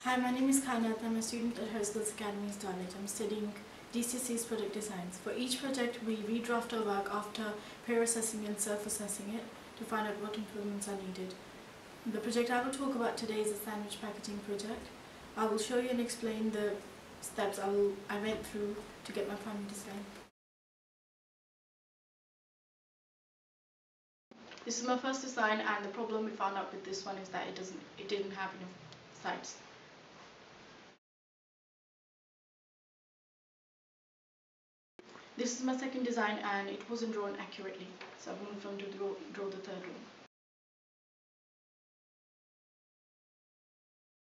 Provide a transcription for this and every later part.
Hi, my name is Kanat. I'm a student at Herzl's Academy, Starlet. I'm studying GCSE's Project Designs. For each project, we redraft our work after peer assessing and self-assessing it to find out what improvements are needed. The project I will talk about today is a sandwich packaging project. I will show you and explain the steps I went through to get my final design. This is my first design, and the problem we found out with this one is that it didn't have enough sides. This is my second design and it wasn't drawn accurately, so I've moved on to draw the third one.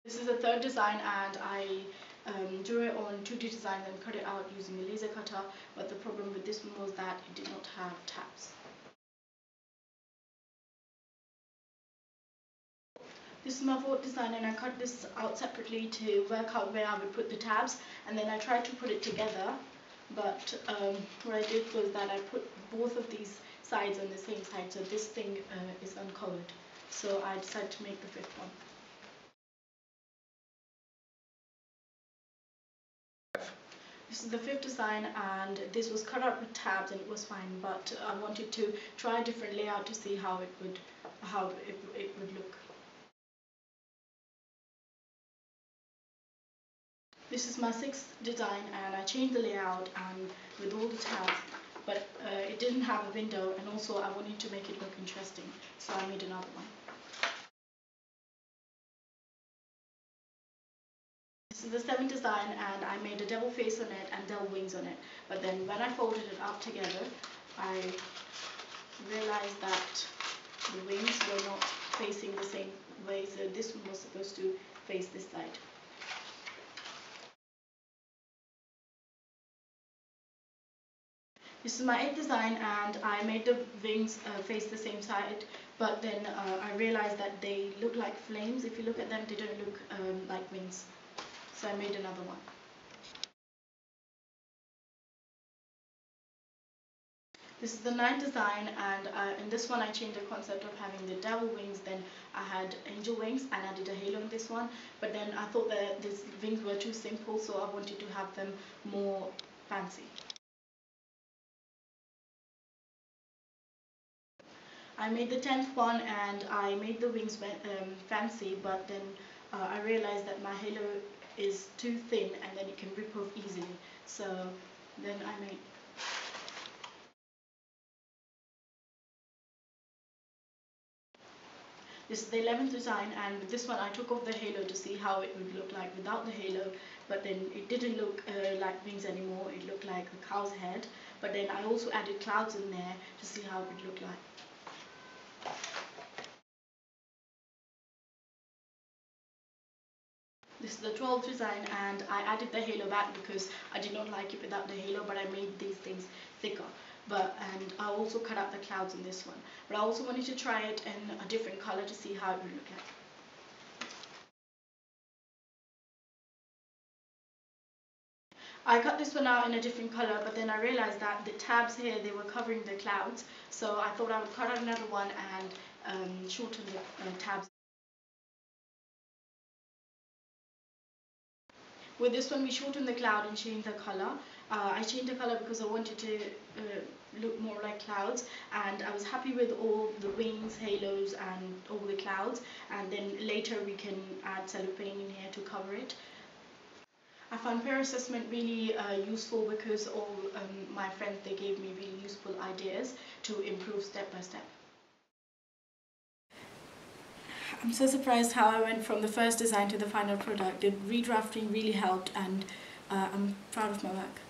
This is the third design and I drew it on 2D design and cut it out using a laser cutter, but the problem with this one was that it did not have tabs. This is my fourth design and I cut this out separately to work out where I would put the tabs, and then I tried to put it together, but what I did was that I put both of these sides on the same side, so this thing is uncovered. So I decided to make the fifth one. This is the fifth design and this was cut out with tabs and it was fine, but I wanted to try a different layout to see how it would look. This is my sixth design and I changed the layout and with all the tabs, but it didn't have a window, and also I wanted to make it look interesting, so I made another one. This is the seventh design and I made a devil face on it and devil wings on it, but then when I folded it up together I realized that the wings were not facing the same way, so this one was supposed to face this side. This is my eighth design and I made the wings face the same side, but then I realized that they look like flames. If you look at them, they don't look like wings. So I made another one. This is the ninth design and in this one I changed the concept of having the devil wings, then I had angel wings and I did a halo in this one, but then I thought that these wings were too simple, so I wanted to have them more fancy. I made the 10th one and I made the wings fancy, but then I realized that my halo is too thin and then it can rip off easily, so then I made this is the 11th design, and with this one I took off the halo to see how it would look like without the halo, but then it didn't look like wings anymore, it looked like a cow's head, but then I also added clouds in there to see how it would look like. This is the 12th design and I added the halo back because I did not like it without the halo, but I made these things thicker. And I also cut out the clouds in this one. But I also wanted to try it in a different color to see how it would look like. I cut this one out in a different color, but then I realized that the tabs here, they were covering the clouds, so I thought I would cut out another one and shorten the tabs. With this one we shortened the cloud and changed the color. I changed the color because I wanted to look more like clouds, and I was happy with all the wings, halos and all the clouds, and then later we can add cellophane in here to cover it. I found peer assessment really useful because all my friends, they gave me really useful ideas to improve step by step. I'm so surprised how I went from the first design to the final product. The redrafting really helped and I'm proud of my work.